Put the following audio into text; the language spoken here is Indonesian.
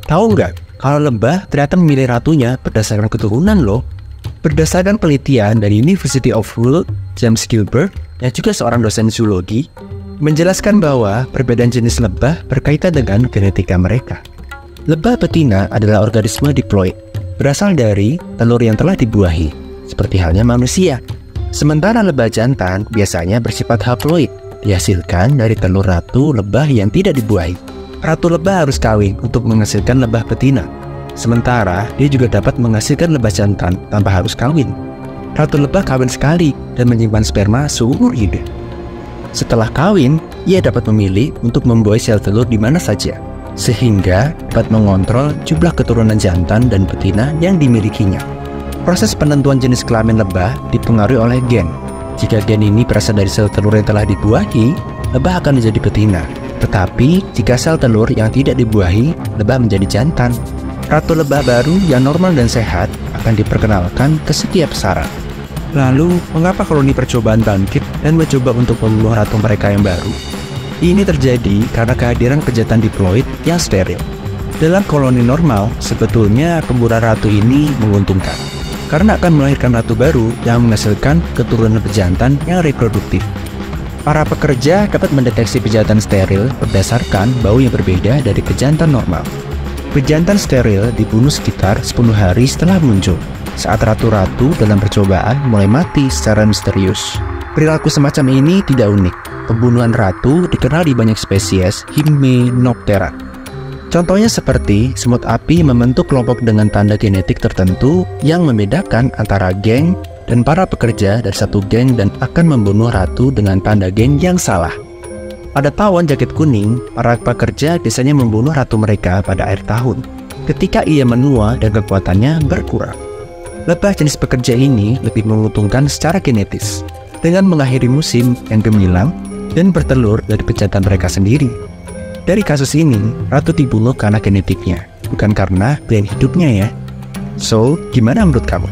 Tahu nggak, kalau lebah ternyata memilih ratunya berdasarkan keturunan loh. Berdasarkan penelitian dari University of Hull, James Gilbert, yang juga seorang dosen zoologi, menjelaskan bahwa perbedaan jenis lebah berkaitan dengan genetika mereka. Lebah betina adalah organisme diploid, berasal dari telur yang telah dibuahi, seperti halnya manusia. Sementara lebah jantan biasanya bersifat haploid, dihasilkan dari telur ratu lebah yang tidak dibuahi. Ratu lebah harus kawin untuk menghasilkan lebah betina. Sementara, dia juga dapat menghasilkan lebah jantan tanpa harus kawin. Ratu lebah kawin sekali dan menyimpan sperma seumur hidup. Setelah kawin, ia dapat memilih untuk membuai sel telur di mana saja, sehingga dapat mengontrol jumlah keturunan jantan dan betina yang dimilikinya. Proses penentuan jenis kelamin lebah dipengaruhi oleh gen. Jika gen ini berasal dari sel telur yang telah dibuahi, lebah akan menjadi betina. Tetapi, jika sel telur yang tidak dibuahi, lebah menjadi jantan. Ratu lebah baru yang normal dan sehat akan diperkenalkan ke setiap sarang. Lalu, mengapa koloni percobaan bangkit dan mencoba untuk membunuh ratu mereka yang baru? Ini terjadi karena kehadiran pejantan diploid yang steril. Dalam koloni normal, sebetulnya pemburuan ratu ini menguntungkan, karena akan melahirkan ratu baru yang menghasilkan keturunan pejantan yang reproduktif. Para pekerja dapat mendeteksi pejantan steril berdasarkan bau yang berbeda dari pejantan normal. Pejantan steril dibunuh sekitar 10 hari setelah muncul, saat ratu-ratu dalam percobaan mulai mati secara misterius. Perilaku semacam ini tidak unik. Pembunuhan ratu dikenal di banyak spesies Hymenoptera. Contohnya seperti semut api membentuk kelompok dengan tanda genetik tertentu yang membedakan antara geng dan para pekerja dari satu geng dan akan membunuh ratu dengan tanda geng yang salah. Pada tawon jaket kuning, para pekerja biasanya membunuh ratu mereka pada akhir tahun, ketika ia menua dan kekuatannya berkurang. Lebah jenis pekerja ini lebih menguntungkan secara genetis, dengan mengakhiri musim yang gemilang dan bertelur dari pejantan mereka sendiri. Dari kasus ini, ratu dibunuh karena genetiknya, bukan karena pilihan hidupnya ya. So, gimana menurut kamu?